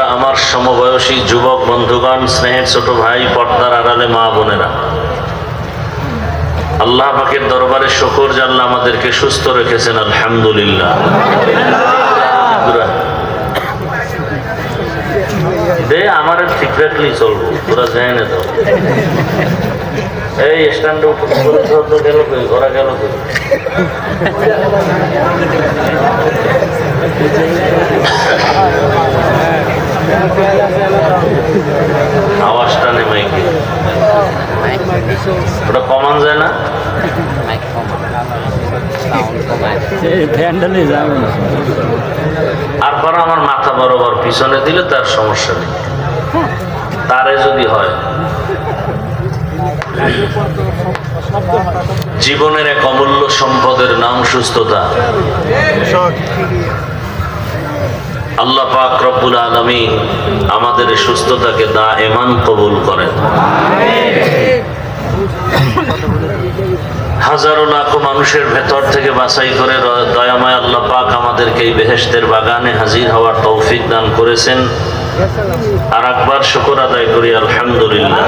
বন্ধুরা, আমার সমবয়সী যুবক বন্ধুগণ, স্নেহের ছোট ভাই, পর্দার আড়ালে মা বোনেরা, আল্লাহ পাকের দরবারে শুকর যে আল্লাহ আমাদেরকে সুস্থ রেখেছেন, আলহামদুলিল্লাহ। আমার ঠিক রাখলেই চলবো, তোরা যায় না তো। এই স্ট্যান্ডে গেল কই, ওরা গেল কই? আওয়াজটা নেই মাইকে, ওটা কমান যায় না। আর পর আমার মাথা বরাবর পিছনে দিলে তার সমস্যা নেই, তারে যদি হয়। জীবনের এক অমূল্য সম্পদের নাম সুস্থতা। আল্লাহ পাক রব্বুল আলামিন আমাদের সুস্থতাকে দায়েমান কবুল করেন। হাজারো লাখো মানুষের ভেতর থেকে বাছাই করে দয়াময় আল্লাহ পাক আমাদেরকে এই বেহেশতের বাগানে হাজির হওয়ার তৌফিক দান করেছেন। আর একবার শুকর আদায় করি, আলহামদুলিল্লাহ।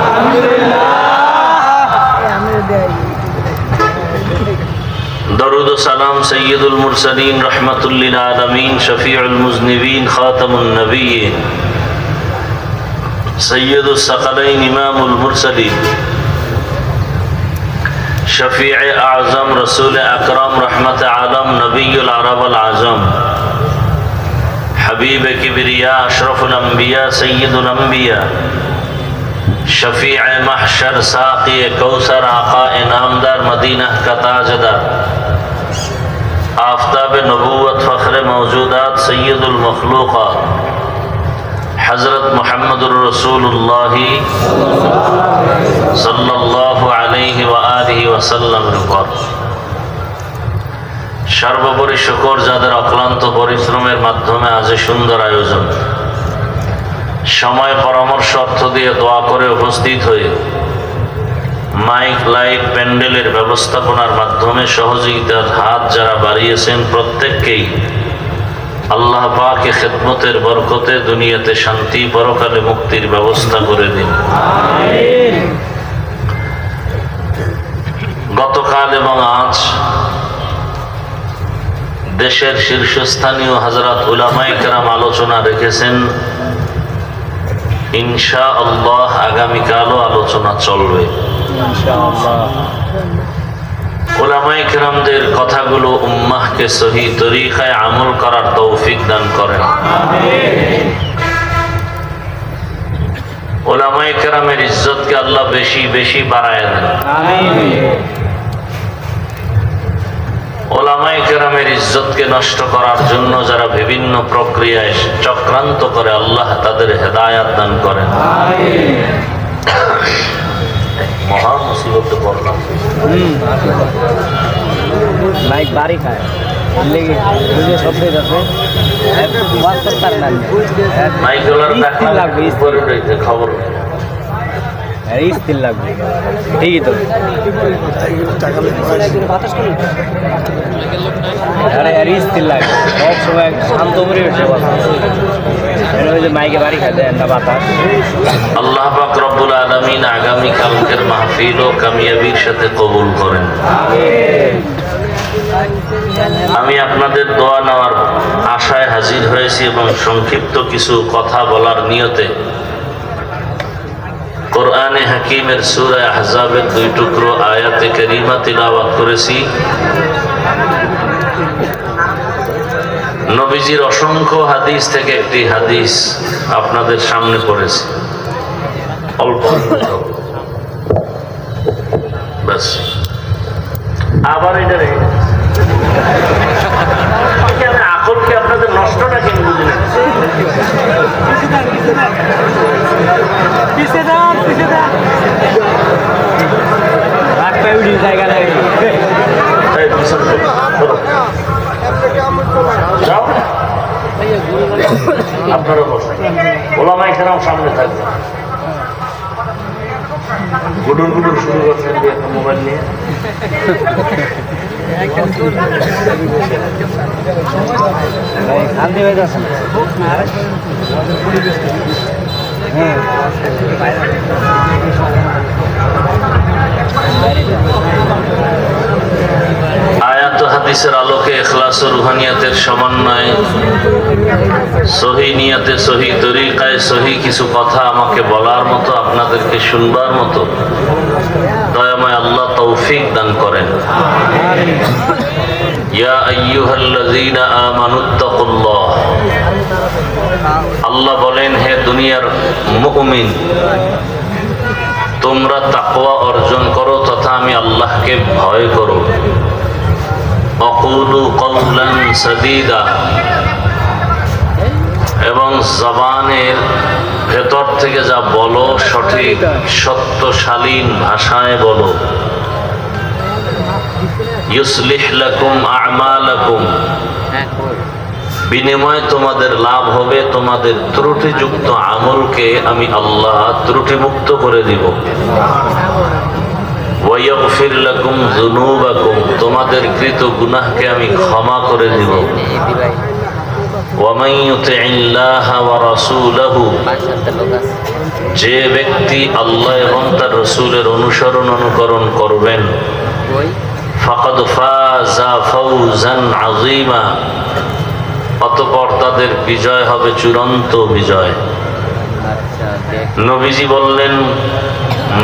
দরুদ ও সালাম সৈয়দুল মুরসালিন, রহমাতুল লিল আলামিন, শফিউল মুজনিবিন, খাতামুন নবিয়্যিন, সৈয়দুস সাকালাইন, ইমামুল মুরসালিন, শফিউ আযম, রাসূল আকরাম, রহমত আলম, নবিয়ুল আরব আল আজম, হাবিব কিবরিয়া, আশরাফুল আম্বিয়া, সৈয়দুল আম্বিয়া, शफीअ महशर, साक़ी कौसर, आका इनामदार, मदीना का ताजदार, आफताब नबूवत, फ़ख्र मौजूदात, सैयदुल मखलूक़ात, हज़रत मुहम्मदुर रसूलुल्लाह सल्लल्लाहु अलैहि व आलिहि वसल्लम। সর্বোপরি শুকর যাদের অক্লান্ত পরিশ্রমের মাধ্যমে আজ সুন্দর আয়োজন, সময় পরামর্শ অর্থ দিয়ে দোয়া করে উপস্থিত হয়ে মাইক, লাইট, প্যান্ডেলের ব্যবস্থাপনার মাধ্যমে সহযোগিতার হাত যারা বাড়িয়েছেন, প্রত্যেককেই আল্লাহ পাকে খেদমতের বরকতে দুনিয়াতে শান্তি, পরকালে মুক্তির ব্যবস্থা করে দিন। গতকাল এবং আজ দেশের শীর্ষস্থানীয় হযরত উলামায়ে কেরাম আলোচনা রেখেছেন। ইনশাআল্লাহ আগামীকালও আলোচনা চলবে। উলামায়ে কেরামদের কথাগুলো উম্মাহকে সহি তরিকায় আমল করার তৌফিক দান করেন। উলামায়ে কেরামের ইজ্জতকে আল্লাহ বেশি বেশি বাড়ায় দেন। উলামায়ে কেরামের ইজ্জতকে নষ্ট করার জন্য যারা বিভিন্ন প্রক্রিয়ায় চক্রান্ত করে, আল্লাহ তাদের হেদায়াত দান করেন। মহা মুসিবতে পড়লাম, মাইক বাড়ি খায় খবর স্থির লাগবে, ঠিকই তো। আরে স্থির লাগবে, সব সময় শান্ত পরিবেশে মাইকে বাড়ি খাই দেন না বাতাস। আল্লাহ পাক রব্বুল আলামিন আগামী কালকের মাহফিল ও কামিয়াবির সাথে কবুল করেন। আমি আপনাদের দোয়া নেওয়ার আশায় হাজির হয়েছি এবং সংক্ষিপ্ত কিছু কথা বলার নিয়তে কোরআনে হাকিমের সূরা আহজাবের 2 টুকরো আয়াতে কারিমা তিলাওয়াত করেছি। নবীজির অসংখ্য হাদিস থেকে একটি হাদিস আপনাদের সামনে পড়েছি, অল্প বাস। আবার এটা রেখে আকল কি আপনাদের নষ্ট না কেন বুঝি না। আপনারা বসেন, ওলামায়ে কেরাম সামনে থাকবেন। গুডুর গুডুর শুরু করছেন যে একটা মোবাইল নিয়ে। শান্তি হয়ে যাচ্ছে না। আয়াত ও হাদিসের আলোকে ইখলাস ও রুহানিয়াতের সমন্বয়, সহি নিয়াতে, সহি তরিকায়, সহি কিছু কথা আমাকে বলার মতো, আপনাদেরকে শুনবার মতো দয়াময় আল্লাহ তৌফিক দান করেন। ইয়া আইয়ুহাল্লাযীনা আমানুত্তাকুল্লাহ, আল্লাহ বলেন, হে দুনিয়ার মুমিন, তোমরা তাকওয়া অর্জন করো তথা আমি আল্লাহকে ভয় করো। অকুলু কওলান সাদীদা, এবং জবানের ভেতর থেকে যা বলো সঠিক সত্যশালীন ভাষায় বলো। ইউসলিহ লাকুম আ'মালাকুম, বিনিময়ে তোমাদের লাভ হবে তোমাদের ত্রুটিযুক্ত আমলকে আমি আল্লাহ ত্রুটিমুক্ত করে দিব। ওয়ায়াগফির লাকুম যুনুবাকুম, তোমাদের কৃত গুনাহকে আমি ক্ষমা করে দিব। ওয়া মান ইউতি'ইল্লাহা ওয়া রাসূলাহু, যে ব্যক্তি আল্লাহ এবং তার রাসূলের অনুকরণ করবেন, ফাকাদ ফাযা ফাওজান আযীমা, অতঃপর তাদের বিজয় হবে চূড়ান্ত বিজয়। নবীজি বললেন,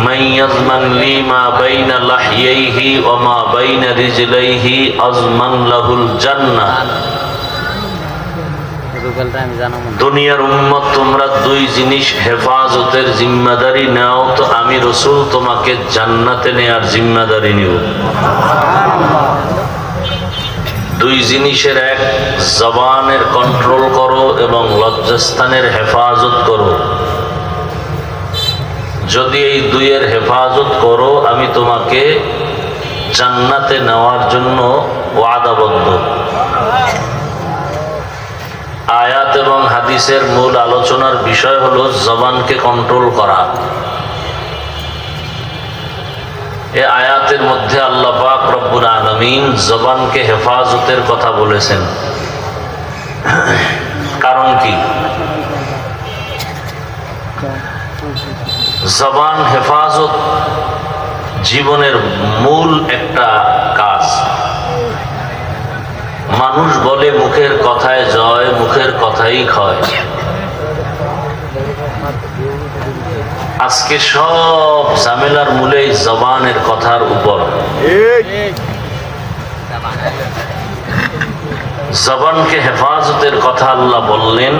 মান ইয়াজমান লি মা বাইনা লাহইহি ওয়া মা বাইনা রিজলাইহি আযমান লাহুল জান্নাহ। দুনিয়ার উম্মত, তোমরা দুই জিনিস হেফাজতের জিম্মাদারি নাও, তো আমি রাসূল তোমাকে জান্নাতে নেয়ার জিম্মাদারি নিব। দুই জিনিসের এক, জবানের কন্ট্রোল করো এবং লজ্জাস্থানের হেফাজত করো। যদি এই দুইয়ের হেফাজত করো, আমি তোমাকে জান্নাতে নেওয়ার জন্য ওয়াদাবদ্ধ। আয়াত এবং হাদিসের মূল আলোচনার বিষয় হলো জবানকে কন্ট্রোল করা। এই আয়াতের মধ্যে আল্লাহ পাক রব্বুল আলামিন জবানকে হেফাজতের কথা বলেছেন। কারণ কি? জবান হেফাজত জীবনের মূল একটা কাজ। মানুষ বলে মুখের কথায় জয়, মুখের কথাই ক্ষয়। আজকে সব ঝামেলার মূলে জবানের কথার উপর। জবানকে হেফাজতের কথা আল্লাহ বললেন,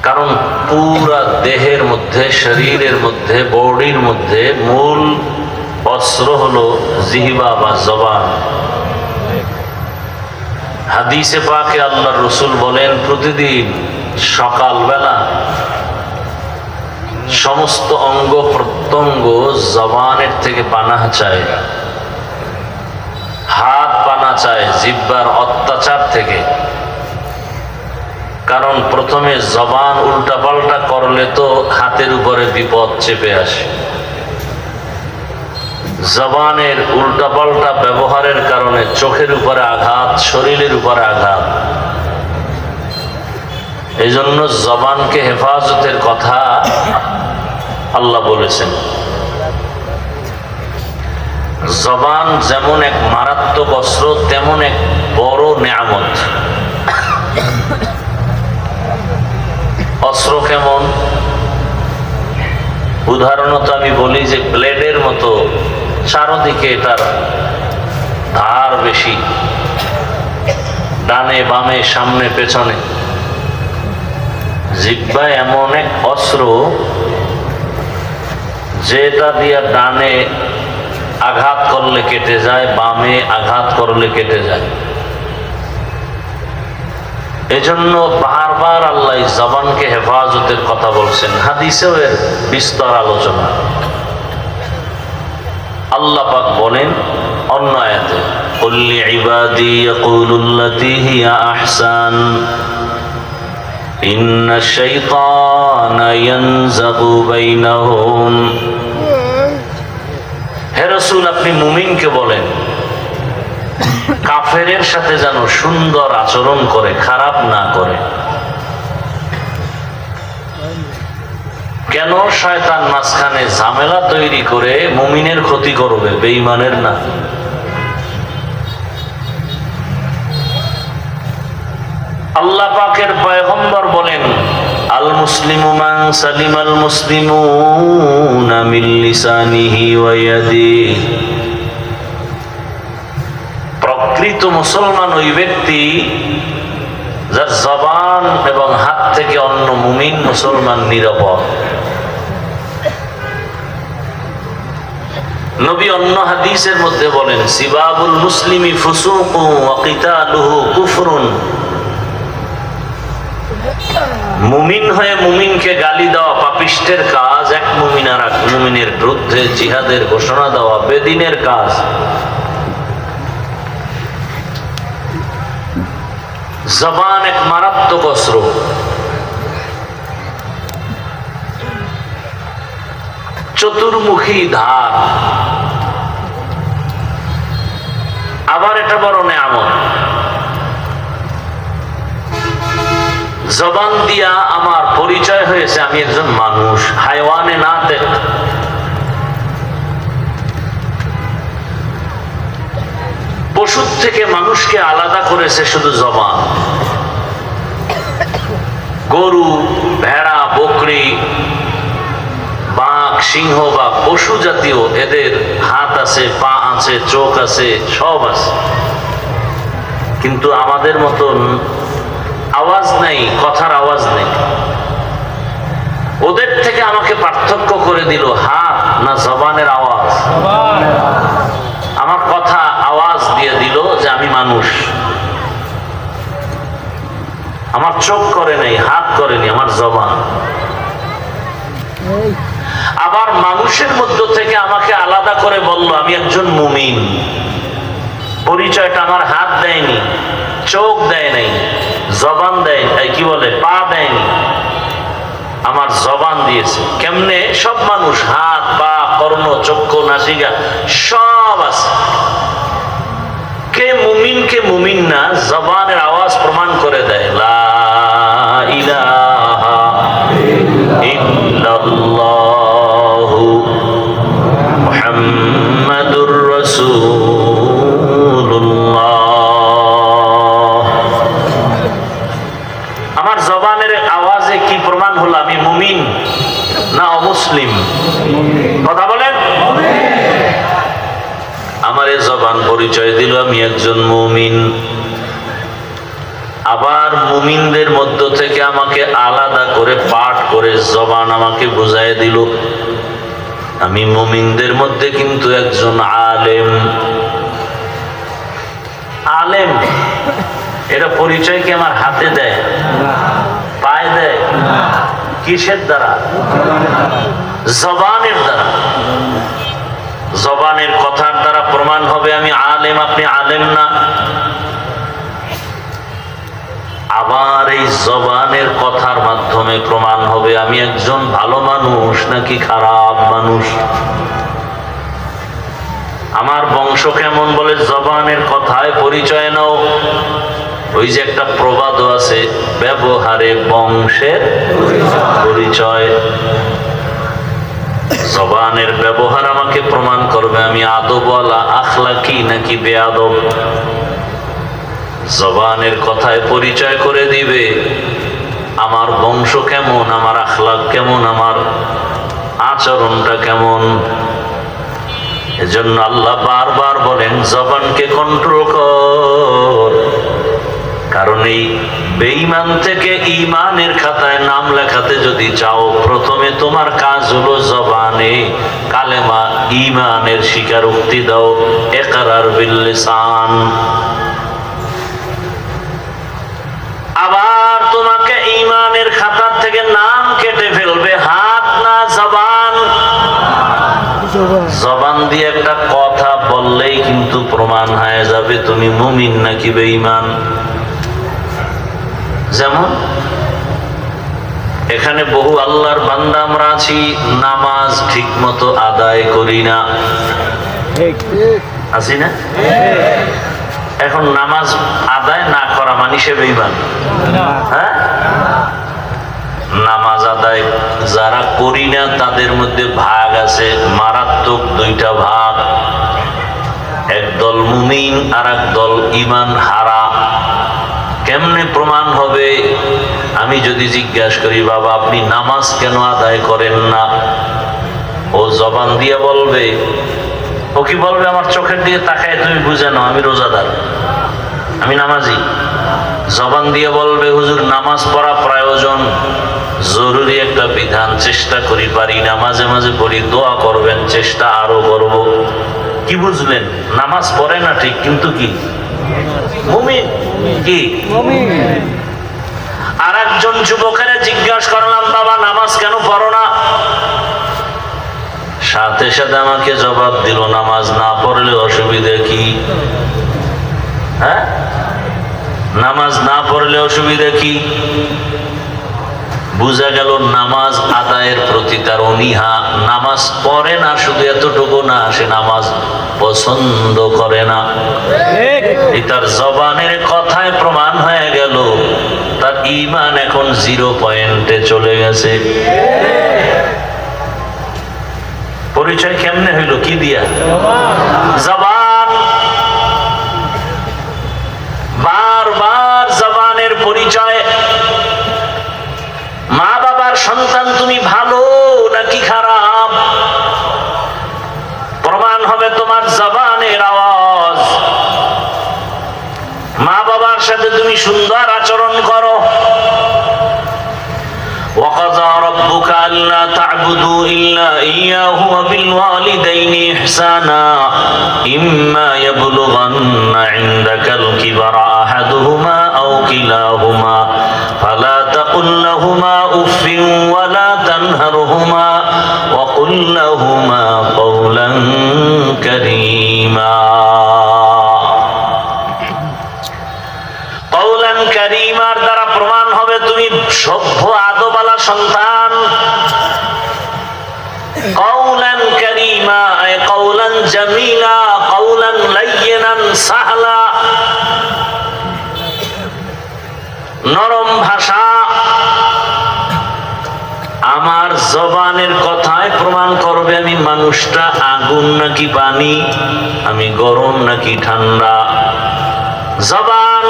কারণ পুরা দেহের মধ্যে, শরীরের মধ্যে, বডির মধ্যে মূল অস্ত্র হলো জিহবা বা জবান। হাদিসে পাকে আল্লাহর রাসূল বলেন, প্রতিদিন সকালবেলা সমস্ত অঙ্গ প্রত্যঙ্গ জবানের থেকে পানাহ চায়। হাত পানা চায় জিহ্বার অত্যাচার থেকে, কারণ প্রথমে জবান উল্টাপাল্টা করলে তো হাতের উপরে বিপদ চেপে আসে। জবানের উল্টাপাল্টা ব্যবহারের কারণে চোখের উপরে আঘাত, শরীরের উপরে আঘাত। এই জন্য জবানকে হেফাজতের কথা আল্লাহ বলেছেন। জবান যেমন এক মারাত্মক অস্ত্র, তেমন এক বড় নেয়ামত। অস্ত্র কেমন? উদাহরণত আমি বলি যে ব্লেডের মতো চারদিকে এটার ধার বেশি, ডানে বামে সামনে পেছনে। জিহ্বা এমন এক অস্ত্র যেটা দিয়ে ডানে আঘাত করলে কেটে যায়, বামে আঘাত করলে কেটে যায়। এজন্য বারবার আল্লাহ জবানকে হেফাজতের কথা বলছেন। হাদিসেও এর বিস্তর আলোচনা। আল্লাহ পাক বলেন অন্য আয়াতে, কুল্লি ইবাদি ইয়াকুলুল্লাতী হিয়া আহসান, ইন্না শাইতানা ইয়ানযাগু বাইনাহুম। হে রাসূল, আপনি মুমিনকে বলেন কাফেরের সাথে যেন সুন্দর আচরণ করে, খারাপ না করে। কেন? শয়তান মাঝখানে ঝামেলা তৈরি করে মুমিনের ক্ষতি করবে, বেঈমানের না। আল্লাহ পাকের পয়গম্বর বলেন, আল মুসলিমু মান সালিমাল মুসলিমুনা মিন লিসানিহি ওয়া ইয়াদিহি। প্রকৃত মুসলমান ওই ব্যক্তি যার জবান এবং হাত থেকে অন্য মুমিন মুসলমান নিরাপদ। নবী অন্য হাদিসের মধ্যে বলেন, সিবাবুল মুসলিমি ফুসুকুন ওয়া কিতালুহু কুফরুন। মুমিন হয়ে মুমিনকে গালি দেওয়া পাপিষ্টের কাজ, এক মুমিন আর এক মুমিনের বিরুদ্ধে জিহাদের ঘোষণা দেওয়া বেদিনের কাজ। জবান এক মারাত্মক অস্ত্র। চতুর্মুখী ধার। আবার এটা বড় নেয়ামত। জবান দিয়া আমার পরিচয় হয়েছে আমি একজন মানুষ, হায়ওয়ানে না দেখ। পশুর থেকে মানুষকে আলাদা করেছে শুধু জবান। গরু, ভেড়া, বকরি, বাঘ, সিংহ বা পশু জাতীয় এদের হাত আছে, পা আছে, চোখ আছে, সব আছে, কিন্তু আমাদের মতন আওয়াজ নাই, কথার আওয়াজ নেই। ওদের থেকে আমাকে পার্থক্য করে দিল হাত না জবানের আওয়াজ। আমার কথা আওয়াজ দিয়ে দিল যে আমি মানুষ। আমার চোখ করে নাই, হাত করেনি, আমার জবান। আবার মানুষের মধ্য থেকে আমাকে আলাদা করে বলল আমি একজন মুমিন। পরিচয়টা আমার হাত দেয়নি, চোখ দেয় নাই, জবান দেয়, কি বলে, পা দেয়নি, আমার জবান দিয়েছে। কেমনে? সব মানুষ হাত, পা, কর্ণ, চক্ষু, নাসিকা সব আছে। কে মুমিন কে মুমিন না, জবানের আওয়াজ প্রমাণ করে দেয়। লা ইলাহা ইল্লাল্লাহু মুহাম্মাদুর রাসূলুল্লাহ। আমার জবানের আওয়াজে কি প্রমাণ হলো আমি মুমিন না অমুসলিম? কথা বলেন। আমার এই জবান পরিচয় দিল আমি একজন মুমিন। আবার মুমিনদের মধ্য থেকে আমাকে আলাদা করে পাঠ করে জবান আমাকে বুঝাই দিল আমি মুমিনদের মধ্যে কিন্তু একজন আলেম। আলেম এটা পরিচয় কি আমার হাতে দেয়, পায়ে দেয়? কিসের দ্বারা? জবানের দ্বারা। জবানের কথার দ্বারা প্রমাণ হবে আমি আলেম, আপনি আলেম না। আবার এই জবানের কথার মাধ্যমে প্রমাণ হবে আমি একজন ভালো মানুষ নাকি খারাপ মানুষ। আমার বংশ কেমন বলে জবানের কথায় পরিচয় নাও। ওই যে একটা প্রবাদ আছে, ব্যবহারে বংশের পরিচয়। জবানের ব্যবহার আমাকে প্রমাণ করবে আমি আদবওয়ালা, আখলাকি নাকি বেয়াদব। জবানের কথায় পরিচয় করে দিবে আমার বংশ কেমন, আমার আখলাক কেমন, আমার আচরণটা কেমন। এজন্য আল্লাহ বারবার বলেন জবানকে কন্ট্রোল কর। কারণ এই বেঈমান থেকে ঈমানের খাতায় নাম লেখাতে যদি চাও, প্রথমে তোমার কাজ হলো জবানে কালেমা ঈমানের স্বীকারোক্তি দাও, ইকরার বিল লিসান। আবার তোমাকে ঈমানের খাতার থেকে নাম কেটে ফেলবে হাত না জবান। জবান দিয়ে একটা কথা বললেই কিন্তু প্রমাণ হয়ে যাবে তুমি মুমিন নাকি বেঈমান। যেমন এখানে বহু আল্লাহর বান্দা আমরা আছি, নামাজ ঠিক মতো আদায় করি না, আছি না? এখন নামাজ আদায় না করা মানে সে বেঈমান। হ্যাঁ, নামাজ আদায় যারা করি না তাদের মধ্যে ভাগ আছে, মারাত্মক দুইটা ভাগ। একদল মুমিন আর একদল ঈমান হারা। কেমনে প্রমাণ হবে? আমি যদি জিজ্ঞাসা করি, বাবা আপনি নামাজ কেন আদায় করেন না? ও জবান দিয়ে বলবে, ও কি বলবে? আমার চোখের দিকে তাকায় তুমি বুঝে নাও আমি রোজাদার, আমি নামাজি। জবান দিয়ে বলবে, হুজুর নামাজ পড়া প্রয়োজন, জরুরি একটা বিধান, চেষ্টা করি পারি না, মাঝে মাঝে পড়ি, দোয়া করবেন, চেষ্টা আরো করব। কি বুঝলেন? নামাজ পড়ে না ঠিক, কিন্তু কি মুমিন। কি আর একজন যুবকের জিজ্ঞাসা করলাম, বাবা নামাজ কেন পড়ো না? সাথে সাথে আমাকে জবাব দিল, নামাজ না পড়লে অসুবিধা কি? হ্যাঁ, নামাজ না পড়লে অসুবিধা কি? বুঝা গেল নামাজ আদায়ের প্রতি তার অনীহা। নামাজ পড়ে না শুধু এতটুকু না, সে নামাজ পছন্দ করে না। এই তার জবানের কথায় প্রমাণ হয়ে গেল তার ঈমান এখন 0 পয়েন্টে চলে গেছে। পরিচয় কেমনে হইল? কি দিয়া? জবান। বারবার জবানের পরিচয়। মা বাবার সন্তান তুমি ভালো নাকি খারাপ প্রমাণ হবে তোমার জবানের আওয়াজ। মা বাবার সাথে তুমি সুন্দর আচরণ করো। وَقَضَى رَبُّكَ أَلَّا تَعْبُدُوا إِلَّا إِيَّاهُ وَبِالْوَالِدَيْنِ إِحْسَانًا إِمَّا يَبْلُغَنَّ عِندَكَ الْكِبَرَ أَحَدُهُمَا أَوْ كِلَاهُمَا فَلَا تَقُل لَّهُمَا أُفٍّ وَلَا تَنْهَرْهُمَا وَقُل لَّهُمَا قَوْلًا كَرِيمًا। কওলান কারীমার দ্বারা প্রমাণ হবে তুমি সভ্য আদবওয়ালা সন্তান। কওলান কারীমা আয় কওলান জামিলা, কওলান লায়্যিনান সাহলা, নরম ভাষা। আমার জবানের কথায় প্রমাণ করবে আমি মানুষটা আগুন নাকি পানি, আমি গরম নাকি ঠান্ডা। জবান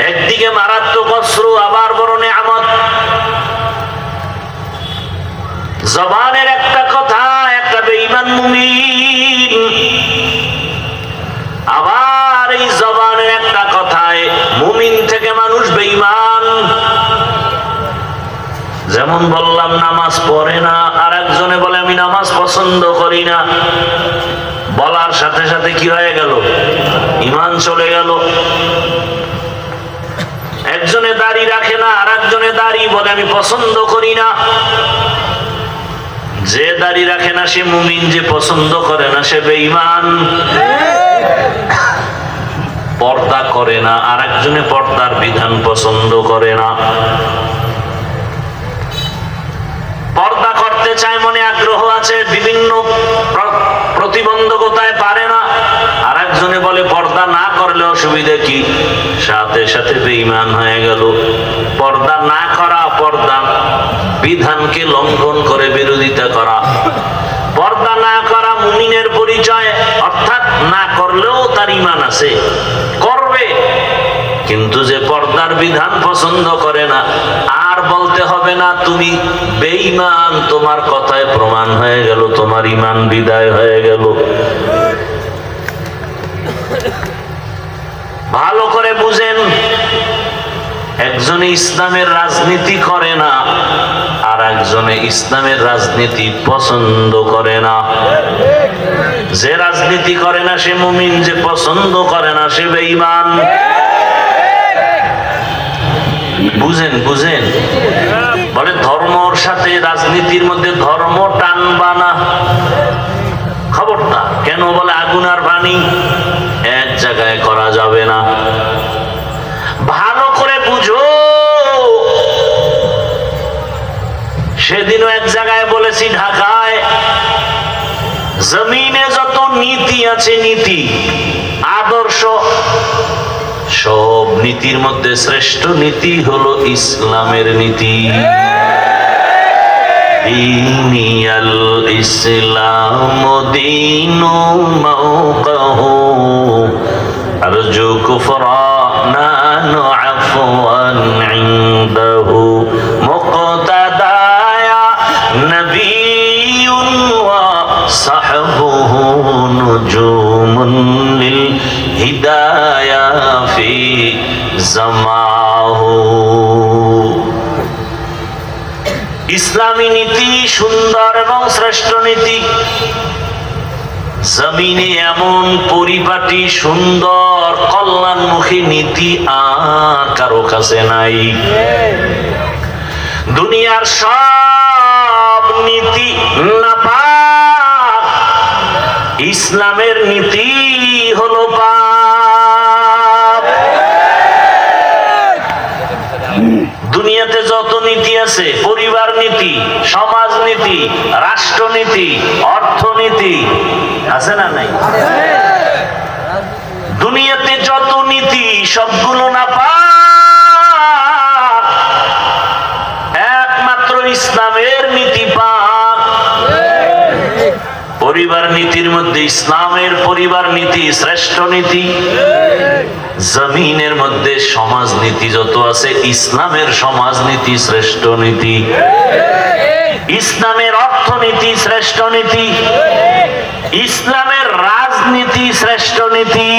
একদিকে মারাত্মক অস্ত্র, আবার বড় নিয়ামত। জবানের একটা কথা একটা বেঈমান মুমিন, আবার এই জবানের একটা কথায় মুমিন থেকে মানুষ বেঈমান। যেমন বললাম নামাজ পড়ে না, আর একজনে বলে আমি নামাজ পছন্দ করি না। বলার সাথে সাথে কি হয়ে গেল? ঈমান চলে গেল। একজনে দাড়ি রাখে না, আর একজনে দাড়ি বলে আমি পছন্দ করি না। যে দাড়ি রাখে না সে মুমিন, যে পছন্দ করে না সে বেঈমান। পর্দা করে না, আর একজনে পর্দার বিধান পছন্দ করে না। পর্দা করতে চায়, মনে আগ্রহ আছে, বিভিন্ন প্রতিবন্ধকতায় পারে না, আর একজনে বলে পর্দা না করলে অসুবিধা কি? সাথে সাথে বেঈমান হয়ে গেল। পর্দা না করা, পর্দা বিধানকে লঙ্ঘন করে বিরোধিতা করা। পর্দা না করা মুমিনের পরিচয়, অর্থাৎ না করলেও তার ঈমান আছে, করবে। কিন্তু যে পর্দার বিধান পছন্দ করে না, আর বলতে হবে না তুমি বেঈমান, তোমার কথায় প্রমাণ হয়ে গেল তোমার ঈমান বিদায় হয়ে গেল। ভালো করে বুঝেন, একজনে ইসলামের রাজনীতি করে না, আর একজনে ইসলামের রাজনীতি পছন্দ করে না। যে রাজনীতি করে না সে মুমিন, যে পছন্দ করে না সে বেঈমান। বুঝেন বুঝেন, বলে ধর্মর সাথে রাজনীতির মধ্যে ধর্ম টানবা না, খবরটা। কেন? বলে আগুন আর পানি এক জায়গায় করা যাবে না। ঢাকায় জমিনে যত নীতি আছে, নীতি আদর্শ, সব নীতির মধ্যে শ্রেষ্ঠ নীতি হলো ইসলামের নীতি। দীনিয়াল ইসলাম দীনু মাওকাহু আরজু কুফরানান আফওয়ান ইনদাহু মুক্তাদায়া নবিয়্যুন ওয়া সাহবুহু নুজুমুন লিল হিদায়া ফি জামাহু। ইসলামী নীতি সুন্দর এবং শ্রেষ্ঠ নীতি। জমিনে এমন পরিপাটি সুন্দর কল্যাণমুখী নীতি আর কারো কাছে নাই। দুনিয়ার সব নীতি নাপাক, ইসলামের নীতি হলো পাক। দুনিয়াতে যত নীতি আছে, পরিবার নীতি, সমাজ নীতি, রাষ্ট্রনীতি, অর্থনীতি আছে না নাই? দুনিয়াতে যত নীতি সবগুলো না পাক, একমাত্র ইসলামের নীতি পাক। পরিবার নীতির মধ্যে ইসলামের পরিবার নীতি শ্রেষ্ঠ নীতি। জমিনের মধ্যে সমাজ নীতি যত আছে, ইসলামের সমাজ নীতি শ্রেষ্ঠ নীতি। ইসলামের অর্থনীতি শ্রেষ্ঠ নীতি, ইসলামের রাজনীতি শ্রেষ্ঠ নীতি।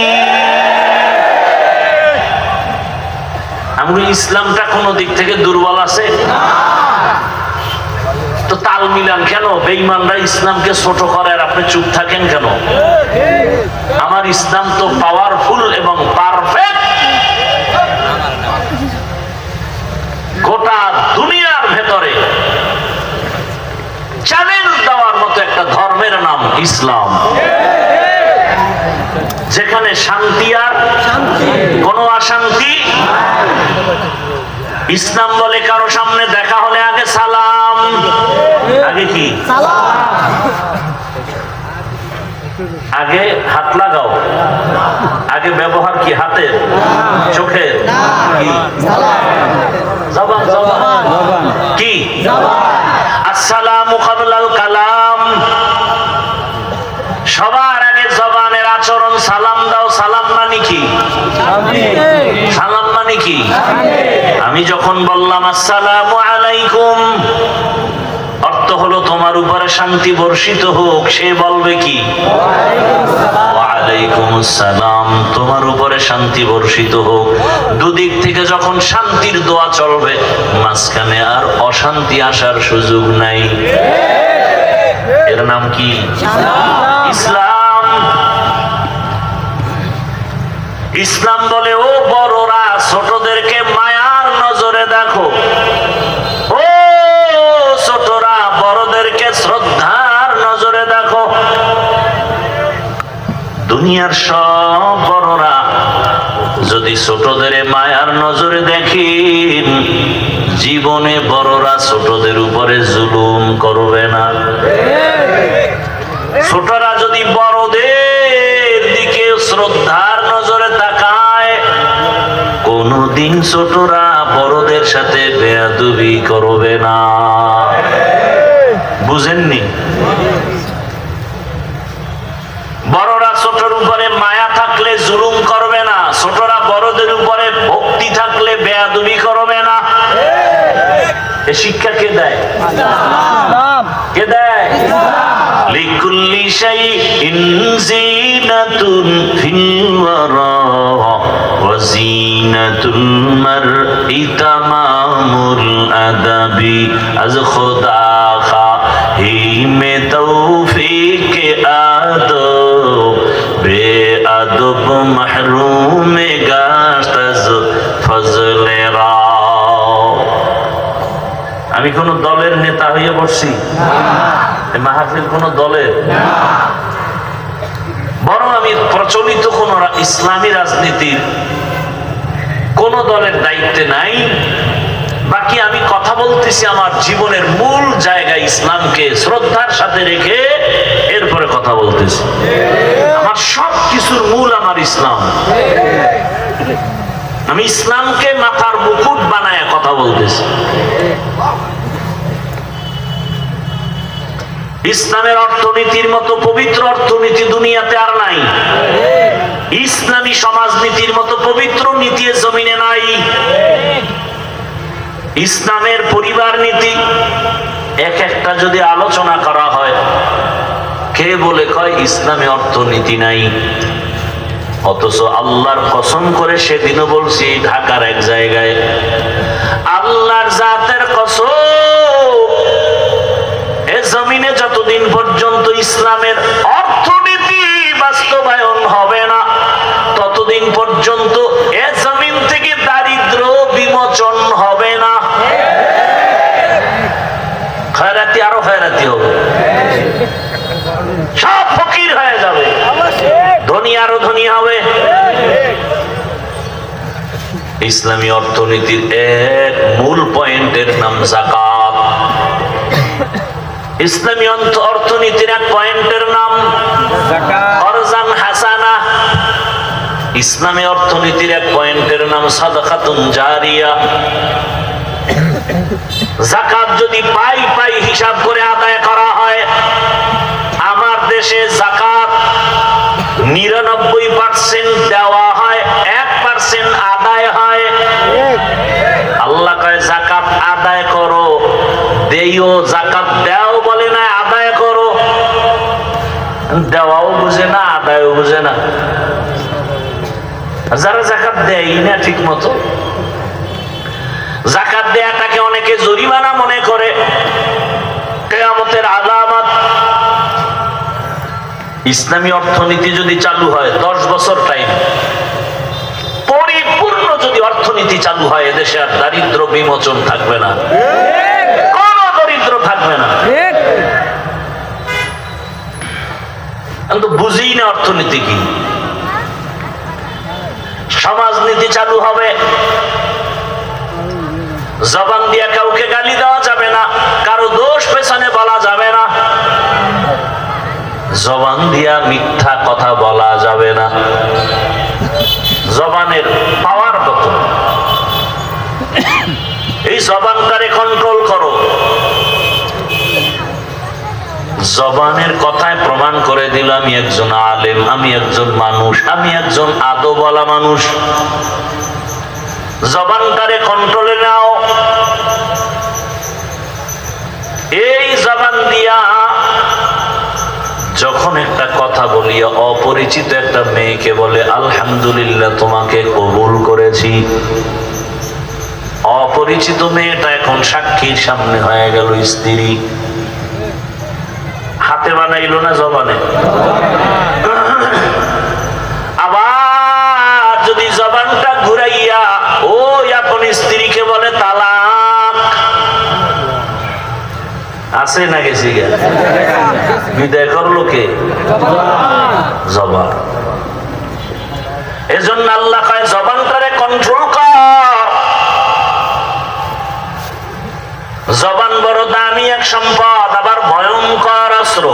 আমরা ইসলামটা কোন দিক থেকে দুর্বল আছে? তো তাল মিলান কেন? বেঈমানরা ইসলামকে ছোট করে আর আপনি চুপ থাকেন কেন? আমার ইসলাম তো পাওয়ারফুল এবং পারফেক্ট। গোটা দুনিয়ার ভেতরে চ্যালেঞ্জ দেওয়ার মতো একটা ধর্মের নাম ইসলাম, যেখানে শান্তি আর কোনো অশান্তি। ইসলাম বলে কারো সামনে দেখা হলে আগে সালাম। আগে কি? আগে হাত লাগাও। আগে ব্যবহার কি? হাতের, চোখের, কি জবান? জবান কি? আসসালামু ক্বাবলাল কালাম। সবার আগে জবানের আচরণ। সালাম দাও। সালাম মানে কি? সালাম মানে কি? আমি যখন বললাম আসসালামু আলাইকুম, অর্থ হলো তোমার উপরে শান্তি বর্ষিত হোক। সে বলবে কি? ওয়ালাইকুম আসসালাম, তোমার উপরে শান্তি বর্ষিত হোক। দুদিক থেকে যখন শান্তির দোয়া চলবে, মাঝখানে আর অশান্তি আসার সুযোগ নাই। এর নাম কি? ইসলাম। ইসলাম বলে ও বড়রা, ছোটদেরকে মায়ার নজরে দেখো। ও ছোটরা, বড়দেরকে শ্রদ্ধার নজরে দেখো। দুনিয়ার সব বড়রা যদি ছোটদের মায়ার নজরে দেখেন, জীবনে বড়রা ছোটদের উপরে জুলুম করবে না। ছোটরা যদি বড়দের দিকে শ্রদ্ধার নজরে তাকায়, কোনদিন ছোটরা বড়দের সাথে বেয়াদবি করবে না। বুঝেননি? বড়রা ছোটর উপরে মায়া থাকলে জুলুম করবে না, ছোটরা বড়দের উপরে ভক্তি থাকলে বেয়াদবি করবে না। এ শিক্ষা কে দেয়? কে দেয়? লিকুল্লি শাইইন জিনাতুন ফিল ওয়ারা ওয়া জিনাতুল মারই তামামুল আদাবি আজ খুদা খাহি মে তৌফিক আদব বেআদব মাহরুম গাশত আজ ফজলে রা। আমি কোন দলের নেতা হয়ে বসছি? মাহফিল কোন দলের? বরং আমি প্রচলিত কোন ইসলামী রাজনীতির কোন দলের দায়িত্বে নাই। বাকি নিয়ে আমি কথা বলতেছি আমার জীবনের মূল জায়গায় ইসলামকে শ্রদ্ধার সাথে রেখে এরপরে কথা বলতেছি। আমার সব কিছুর মূল আমার ইসলাম। আমি ইসলামকে মাথার মুকুট বানায় কথা বলতেছি। ইসলামের অর্থনীতির মতো পবিত্র অর্থনীতি দুনিয়াতে আর নাই। ইসলামী সমাজনীতির মতো পবিত্র নীতি জমিনে নাই। ইসলামের পরিবার নীতি এক একটা যদি আলোচনা করা হয়, কে বলে কয় ইসলামী অর্থনীতি নাই। অথচ আল্লাহর কসম করে সেদিনও বলছি ঢাকার এক জায়গায়, আল্লাহর জাতের কসম, এ জমিনে যতদিন পর্যন্ত ইসলামের অর্থনীতি বাস্তবায়ন হবে না, ততদিন পর্যন্ত এ জমিন থেকে দারিদ্র বিমোচন হবে না। খয়রাতি আরো খয়রাতি হবে, সব ফকির হয়ে যাবে, ধনী আরো ধনী হবে। ইসলামী অর্থনীতির এক মূল পয়েন্টের নাম যাকাত। ইসলামী অর্থনীতির এক পয়েন্টের নাম করজান হাসানা। ইসলামী অর্থনীতির এক পয়েন্টের নাম সাদাকাতুন জারিয়া। যাকাত যদি পাই পাই হিসাব করে আদায় করা হয়, আমার দেশে যাকাত 99% দেওয়া হয়, 1% আদায় হয়। আল্লাহ কয় যাকাত আদায় করো, দেইও। যাকাত দাও বলে না, আদায় করো। দেওয়াও বুঝে না, আদায়ও বুঝে না। যারা যাকাত দেয় না ঠিক মতো, যাকাত দেয়াটাকে অনেকে জরিমানা মনে করে, কিয়ামতের আলামত। ইসলামী অর্থনীতি যদি চালু হয়, 10 বছর টাইম, পরিপূর্ণ যদি অর্থনীতি চালু হয়, এদেশে আর দারিদ্র বিমোচন থাকবে না, কোন দরিদ্র থাকবে না। কিন্তু বুঝি না অর্থনীতি কি। সমাজনীতি চালু হবে, জবান দিয়ে কাউকে গালি দেওয়া যাবে না, কারো দোষ পেছনে বলা যাবে না, জবান দিয়া মিথ্যা কথা বলা যাবে না। জবানের পাওয়ার কত, এই জবানটারে কন্ট্রোল করো। জবানের কথায় প্রমাণ করে দিল আমি একজন আলেম, আমি একজন মানুষ, আমি একজন আদবওয়ালা মানুষ। জবানটারে কন্ট্রোলে নাও। এই জবান দিয়া যখন একটা কথা বলিয়া অপরিচিত একটা মেয়েকে বলে আলহামদুলিল্লাহ তোমাকে কবুল করেছি, অপরিচিত মেয়েটা এখন সাক্ষীর সামনে হয়ে গেল স্ত্রী। হাতে বানাইলো না জবানে। আবার যদি জবানটা ঘুরাইয়া ওই আপন স্ত্রীকে বলে তালাক, আছে না গেছি গে, বিদায় করলো কে? জবান। এজন্য আল্লাহ কয় জবানটারে কন্ট্রোল কর। জবান বড় দামি এক সম্পদ, আবার ভয়ঙ্কর অস্ত্র।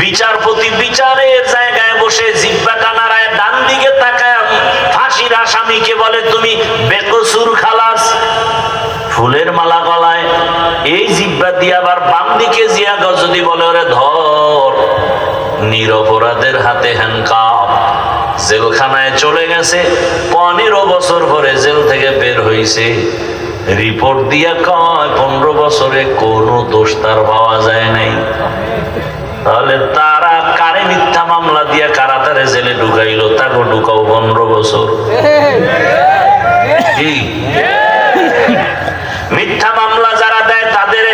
বিচারপতি বিচারের জায়গায় বসে জিহ্বা কানারায় ডান দিকে তাকায় ফাঁসির আসামিকে বলে তুমি বেকসুর খালাস, ফুলের মালা গলায়। এই জিহ্বা দিয়ে আবার বাম দিকে জিয়া যদি বলে ওরে ধর, নিরপরাধের হাতে হ্যান্ডকাপ, জেলখানায় চলে গেছে, 15 বছর পরে জেল থেকে বের হইছে, রিপোর্ট দিয়া কয় 15 বছরে কোনো দোষ তার পাওয়া যায় নাই। তাহলে তারা কারে মিথ্যা মামলা দিয়া কারাতারে জেলে ঢুকাইলো, তাকে ঢুকাও 15 বছর। কি মিথ্যা মামলা যারা দেয় তাদের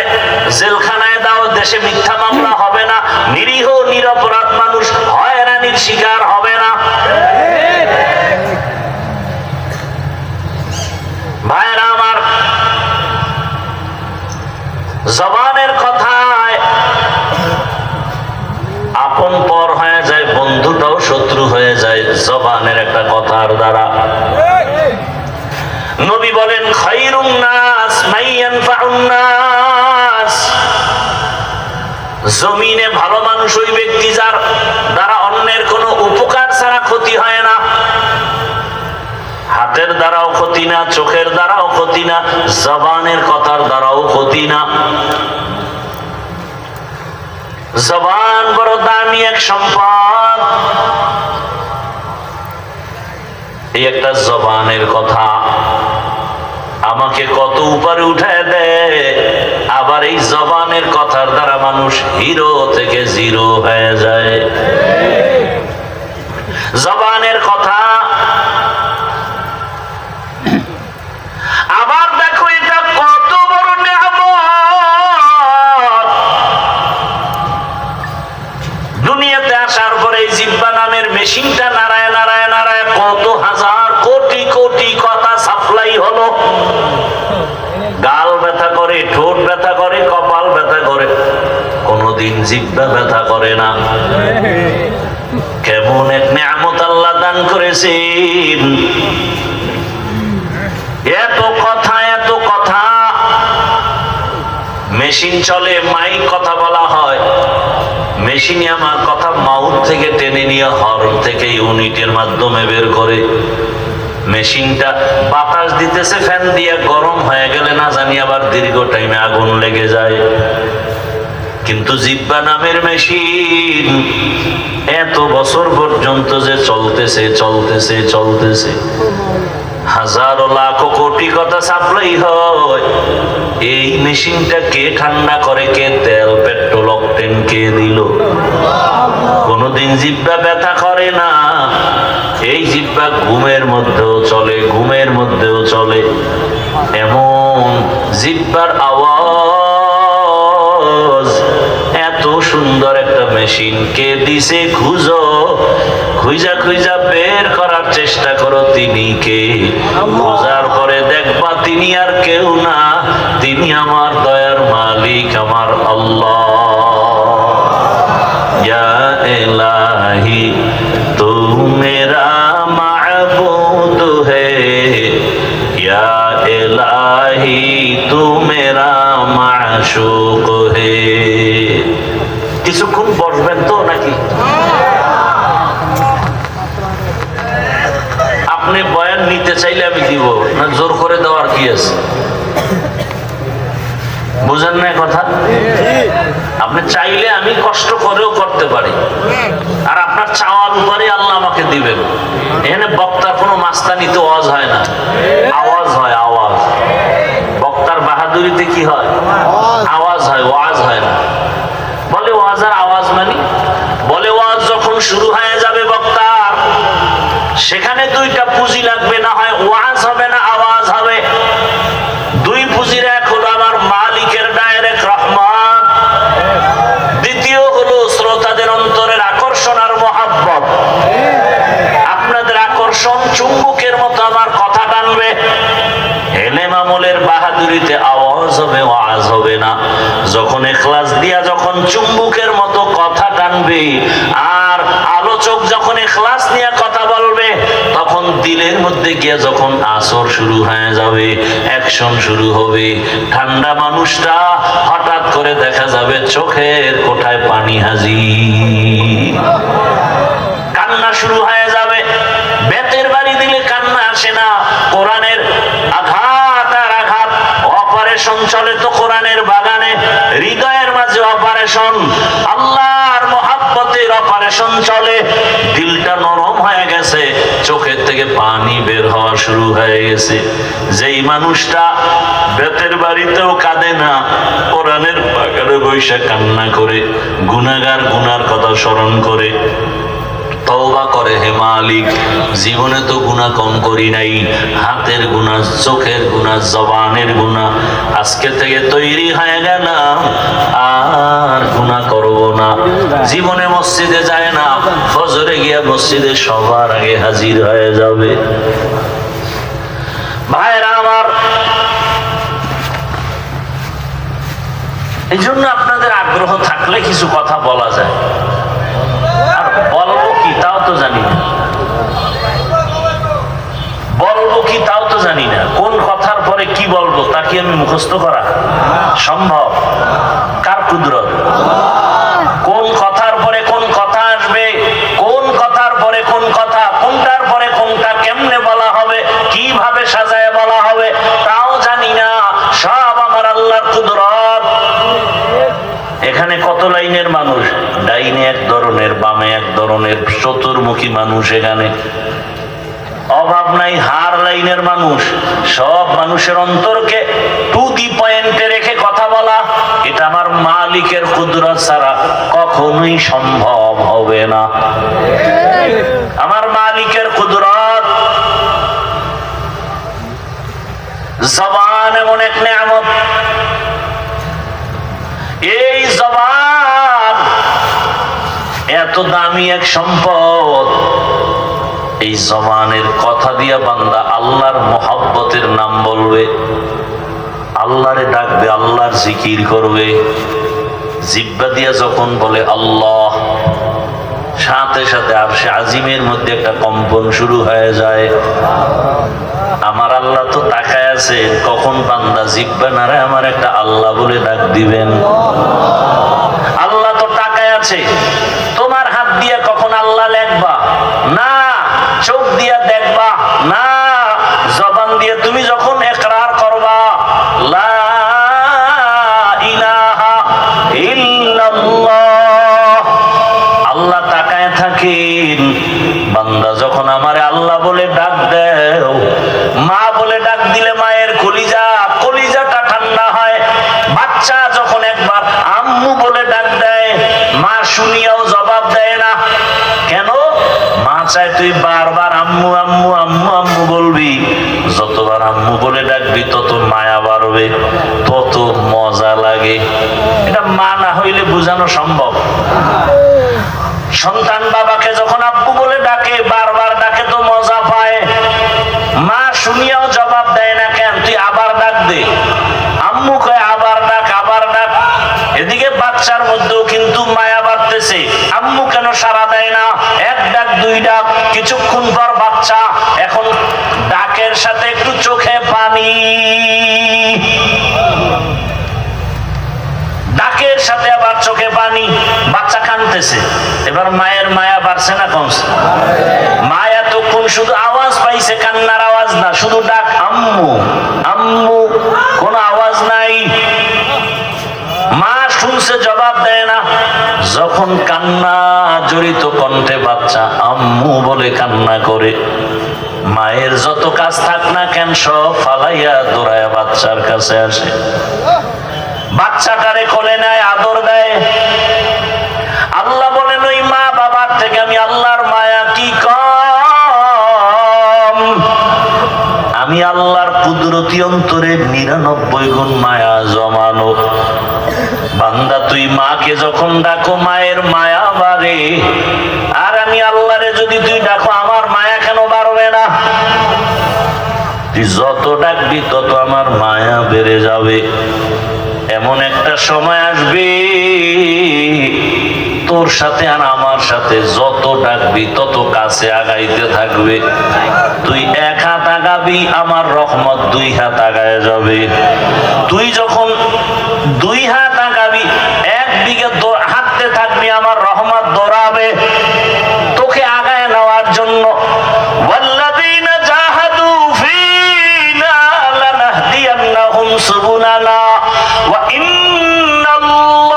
জেলখানায় দাও, দেশে মিথ্যা মামলা হবে না, নিরীহ নিরপরাধ মানুষ হয়রানির শিকার হবে না। ভাইরা আমার, জবানের কথায় আপন পর হয়ে যায়, বন্ধুটাও শত্রু হয়ে যায় জবানের একটা কথার দ্বারা। বলেন খায়রুন নাস মান ইয়ানফাউন নাস, জমিনে ভালো মানুষ ওই ব্যক্তি যার দ্বারা অন্যের কোনো উপকার ছাড়া ক্ষতি হয় না। হাতের দ্বারাও ক্ষতি না, চোখের দ্বারাও ক্ষতি না, জবানের কথার দ্বারাও ক্ষতি না। জবান বড় দামি এক সম্পদ। এই একটা জবানের কথা আমাকে কত উপরে উঠায় দেয়, আবার এই জবানের কথার দ্বারা মানুষ হিরো থেকে জিরো হয়ে যায়। জবানের কথা আবার দেখো এটা কত বড় নিয়ামত। দুনিয়াতে আসার পরে এই জিহ্বা নামের মেশিনটা নাড়ায় নাড়ায় নাড়ায় কত হাজার কোটি কোটি কথা সাপ্লাই হলো। গাল ব্যথা করে, ঠোঁট ব্যথা করে, কপাল ব্যথা করে, কোনদিন জিহ্বা ব্যথা করে না। কেমন এক নিয়ামত আল্লাহ দান করেছেন। এত কথা, এত কথা। মেশিন চলে, মাইক কথা বলা হয়, মেশিনে আমার কথা মাউথ থেকে টেনে নিয়ে হর্ন থেকে ইউনিটের মাধ্যমে বের করে। মেশিনটা বাতাস দিতেছে, ফ্যান দিয়ে গরম হয়ে গেলে না জানি আবার দীর্ঘ টাইমে আগুন লেগে যায়। কিন্তু জিহ্বা নামের মেশিন এত বছর পর্যন্ত যে চলতেছে চলতেছে চলতেছে, হাজারো লাখ কোটি কথা সাপ্লাই হয়। এই মেশিনটা কে ঠান্ডা করে, কে তেল পেট্রোল অকটেন কে দিল? কোনদিন জিহ্বা ব্যথা করে না। এই জিহ্বা ঘুমের মধ্যেও চলে, ঘুমের মধ্যেও চলে। এমন জিহ্বার আওয়াজ, এত সুন্দর একটা মেশিন কে দিছে খুঁজো, খুঁজা খুঁজা বের করার চেষ্টা করো তিনি কে। খোঁজার পরে দেখবা তিনি আর কেউ না, তিনি আমার দয়ার মালিক, আমার আল্লাহ। ইয়া ইলাহি তু মেরা মাবুদ হে, ইয়া ইলাহি তু মেরা মাশুক হে। কিছুক্ষণ বসবেন তো নাকি? আপনি বয়ান নিতে চাইলে আমি দিব না, জোর করে দেওয়ার কি আছে? বুঝেন না কথা? আপনি চাইলে আমি কষ্ট করেও করতে পারি, আর আপনার চাওয়ার উপরে আল্লাহ আমাকে দিবেন। এখানে বক্তার কোনো মাস্তানিতে ওয়াজ হয় না, আওয়াজ হয়, আওয়াজ। বক্তার বাহাদুরিতে কি হয়? আওয়াজ হয়, ওয়াজ হয় না। বলে ওয়াজ আর আওয়াজ মানি? বলে ওয়াজ যখন শুরু হয়ে যাবে বক্তার, সেখানে দুইটা পুঁজি লাগবে, না হয় ওয়াজ হবে না আওয়াজ হবে। দুই পুঁজির এক হলো আমার মালিকের ডাইরেক্ট রহমত, দ্বিতীয় হলো শ্রোতাদের অন্তরের আকর্ষণ আর মহাব্বত। আপনাদের আকর্ষণ চুম্বকের মতো আমার কথা টানবে। এলেম আমলের বাহাদুরিতে আওয়াজ হবে, ওয়াজ হবে না। যখন ইখলাস দিয়া যখন চুম্বকের মতো কথা টানবে, আর আলোচক যখন ইখলাস নিয়ে কথা বলবে, তখন দিলের মধ্যে গিয়ে যখন আসর শুরু হয়ে যাবে, অ্যাকশন শুরু হবে। ঠান্ডা মানুষটা হঠাৎ করে দেখা যাবে চোখের কোঠায় পানি হাজির, কান্না শুরু হয়ে যাবে। বেতের বাড়ি দিলে কান্না আসে না, কোরআনের আঘাত আর আঘাত। অপারেশন চলে তো কোরআনের বাগানে, হৃদয়ের মাঝে অপারেশন, আল্লাহর মহাব্বতের অপারেশন চলে। দিলটা নরম হয়ে গেছে, চোখের থেকে পানি বের হওয়া শুরু হয়ে গেছে। যেই মানুষটা বেতের বাড়িতেও কাঁদে না, কোরআনের বাগানে বৈশা কান্না করে, গুনাহগার গুনার কথা স্মরণ করে তওবা করে, হে মালিক জীবনে তো গুনাহ কম করি নাই, হাতের গুনাহ, চোখের গুনাহ, জবানের গুনাহ, আজকে থেকে তৈরি হয়ে গেলাম আর গুনাহ করব না। জীবনে মসজিদে যায় না, ফজরে গিয়া মসজিদে সবার আগে হাজির হয়ে যাবে। ভাইরা আমার, এই জন্য আপনাদের আগ্রহ থাকলে কিছু কথা বলা যায়, আর বলবো কি তাও তো জানি না, বলবো কি তাও তো জানি না, কোন কথার কি আমি মুখস্থ করা সম্ভব? কার কুদরত? কোন কথার পরে কোন কথা আসবে, কোন কথার পরে কোন কথা, কোনটার পরে কোনটা কেমনে বলা হবে, কিভাবে সাজায় বলা হবে তাও জানি না। সব আমার আল্লাহর কুদরত। এখানে কত লাইনের মানুষ, ডাইনে এক ধরনের, বামে এক ধরনের, চতুর্মুখী মানুষ। এখানে অভাব নাই, হার লাইনের মানুষ। সব মানুষের অন্তরকে টু দি পয়েন্টে রেখে কথা বলা, এটা আমার মালিকের কুদরত ছাড়া কখনোই সম্ভব হবে না। আমার মালিকের কুদরত। জবান এমন এক নেয়ামত, এই জবান এত দামি এক সম্পদ। এই জবানের কথা দিয়া বান্দা আল্লাহর মহব্বতের নাম বলবে, আল্লাহরে ডাকবে, আল্লাহর জিকির করবে। জিহ্বা দিয়া যখন বলে আল্লাহ, সাথে সাথে আরশে আজিমের মধ্যে একটা কম্পন শুরু হয়ে যায়। আমার আল্লাহ তো তাকায় আছে কখন বান্দা জিহ্বা নারে আমার একটা আল্লাহ বলে ডাক দিবেন। আল্লাহ তো তাকায় আছে, তোমার হাত দিয়ে কখন আল্লাহ লেখবা না, চোখ দিয়া দেখবা না, জবান দিয়ে তুমি যখন ইকরার করবা লা ইলাহা ইল্লাল্লাহ, আল্লাহ তাকায় থাকেন। বান্দা যখন আমারে আল্লাহ বলে ডাক দেও, মা বলে ডাক দিলে মায়ের কলিজাটা ঠান্ডা হয়। বাচ্চা যখন একবার আম্মু বলে ডাক দেয়, মা শুনিয়াও জবাব দেয় না। কেন? মা চায় তুই বারবার আম্মু আম্মু আম্মু আম্মু বলবি। যতবার আম্মু বলে ডাকবি তত মায়া বাড়বে, তত মজা লাগে। এটা মা না হইলে বোঝানো সম্ভব? সন্তান বাবাকে যখন আব্বু বলে ডাকে, বারবার ডাকে তো মজা পায়। মা শুনিয়াও জবাব দেয় না, কেন? তুই আবার ডাক দে। আম্মু কয় আবার ডাক, আবার ডাক। এদিকে বাচ্চার মধ্যেও কিন্তু মায়া বাড়তেছে, আম্মু কেন সাড়া দেয় না? এক ডাক দুই ডাক, কিছুক্ষণ পর বাচ্চা এখন ডাকের সাথে একটু চোখে পানি, ডাকের সাথে আবার চোখে পানি, বাচ্চা কাঁদতেছে। এবার মায়ের মায়া বাড়ছে না কমছে? মায়া এতক্ষণ শুধু আওয়াজ পাইছে, কান্নার আওয়াজ না, শুধু ডাক আম্মু আম্মু, কোনো আওয়াজ নাই। মা শুনছে, জবাব দেয় না। যখন কান্না জড়িত কণ্ঠে বাচ্চা আম্মু বলে কান্না করে, মায়ের যত কাজ থাক না কেন সব ফালাইয়া দৌড়াইয়া বাচ্চার কাছে আসে। বাচ্চাটারে কোলে নেয়, আদর দেয়। আল্লাহ বলেন ওই মা বাবার থেকে আমি আল্লাহর মায়া কি কম? আমি আল্লাহর কুদরতি অন্তরে 99 গুণ মায়া জমানো। বান্দা তুই মাকে যখন ডাকো মায়ের মায়া বাড়ে, আর আমি আল্লাহরে যদি তুই ডাকো আমার মায়া কেন বাড়বে না? তুই যত ডাকবি তত আমার মায়া বেড়ে যাবে। এমন একটা সময় আসবে তোর সাথে আর আমার সাথে যত ডাকবি তত কাছে আগাইতে থাকবে। তুই এক হাত আগাবি, আমার রহমত 2 হাত আগায় যাবে। তুই যখন 2 হাত আগাবি, একদিকে হাঁটতে থাকবি, আমার রহমত দৌড়াবে তোকে আগায় নেওয়ার জন্য। ওয়াল্লাযীনা জাহাদু ফীনা লানাহদিয়ান্নাহুম সুবুলানা ওয়া ইন্নাল্লাহা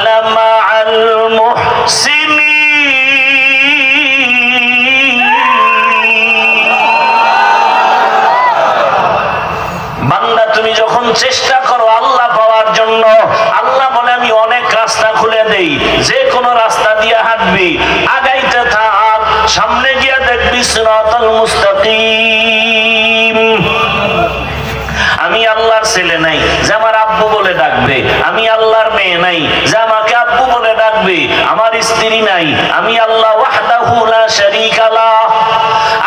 লামাআল মুহসিনিন। বান্দা তুমি যখন চেষ্টা করো আল্লাহ পাওয়ার জন্য, আল্লাহ বলে আমি অনেক রাস্তা খুলে দেই, যে কোনো রাস্তা দিয়ে হাঁটবি, আগাইতে থাক, সামনে গিয়ে দেখবি সিরাতাল মুস্তাকিম। আমি আল্লাহর ছেলে নাই যে আমার আব্বু বলে ডাকবে, আমি আল্লাহর মেয়ে নাই যে আমাকে আব্বু বলে ডাকবে, আমার স্ত্রী নাই, আমি আল্লাহ ওয়াহদাহু লা শারীকা লাহ।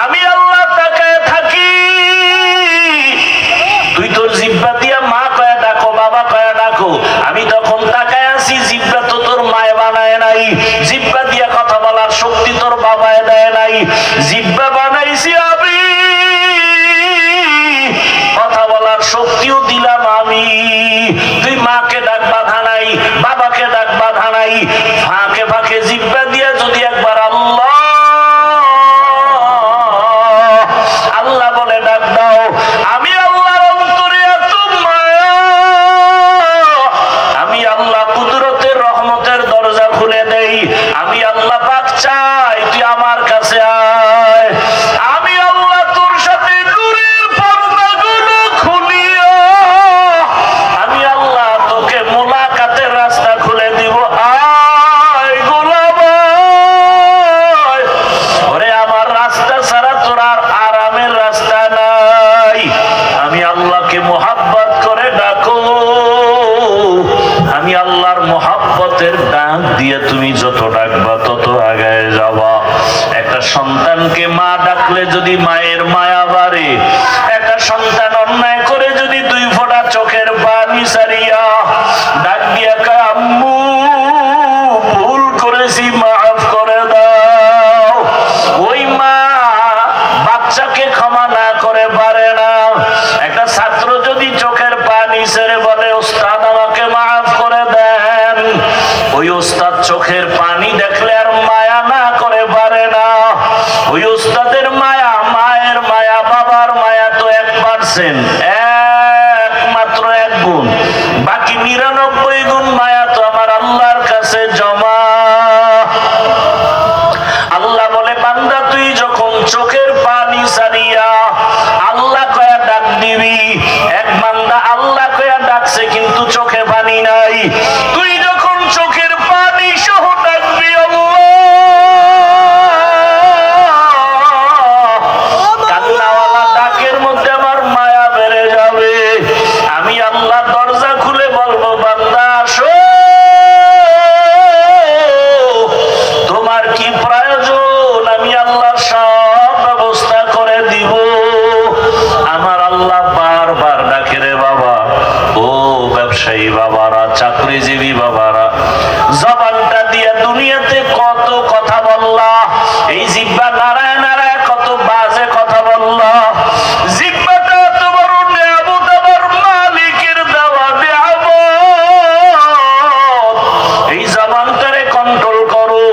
আমি আল্লাহ তাকায় থাকি। তুই তোর জিহ্বা দিয়া মা কয়া ডাকো, বাবা কয়া ডাকো, আমি তখন তাকায় আছি। জিহ্বা তো তোর মায় বানায় নাই, জিহ্বা দিয়া কথা বলার শক্তি তোর বাবায় দেয় নাই, জিহ্বা বানাইছি আমি। চাই তুই আমার কাছে আয়, আমি আল্লাহ তোর সাথে নূরের পর্দাগুলো খুলিয়া আমি আল্লাহ তোকে মোলাকাতের রাস্তা খুলে দিব। আয় গোলাম আয়, ওরে আমার রাস্তা ছাড়া তোর আর আরামের রাস্তা নাই। আমি আল্লাহকে মোহাব্বত করে ডাকো, আমি আল্লাহর মোহাব্বতের ডাক দিয়ে তুমি যত ডাকবা তত আগায় যাবা। একটা সন্তানকে মা ডাকলে যদি মায়ের মায়া বাড়ে, একটা সন্তান অন্যায় করে যদি 2 ফোঁটা চোখের পানি সারিয়া ডাক দিয়া কয় আম্মু ভুল করেছি মাফ করে দাও, ওই মা বাচ্চাকে ক্ষমা না করে পারে না। একটা ছাত্র যদি চোখের পানি ছেড়ে বলে ওস্তাদ আমাকে মাফ করে দেন, ওই ওস্তাদ চোখের পানি দেখলে আর মায়া না করে পারে না। ওই ওস্তাদের মায়া, মায়ের মায়া, বাবার মায়া তো 1%, একমাত্র 1 গুণ, বাকি 99 গুণ মায়া তো আমার আল্লাহর কাছে জমা। আল্লাহ বলে বান্দা তুই যখন চোখের পানি সারিয়া আল্লাহ কয়া ডাক দিবি, এক বান্দা আল্লাহ কয়া ডাকছে কিন্তু চোখে পানি নাই, তুই যখন চোখের পানি সহ ডাকবি কান্নাওয়ালা ডাকের মধ্যে আমার মায়া বেড়ে যাবে। আমি আল্লাহ দরজা খুলে বলবো বান্দা আসো, তোমার কি প্রয়োজন আমি আল্লাহ সব ব্যবস্থা করে দিব। আমার আল্লাহ বারবার ডাকে রে বাবা, ও ব্যবসায়ী বাবারা, চাকরিজীবী বাবারা, জবানটা দিয়া দুনিয়াতে কত কথা বললা, এই জিহ্বা নারায় নারায় কত বাজে কথা বললা। জিহ্বাটা এত বড় নিয়ামত আমার মালিকের দেওয়া নিয়ামত, এই জবানটারে কন্ট্রোল করো।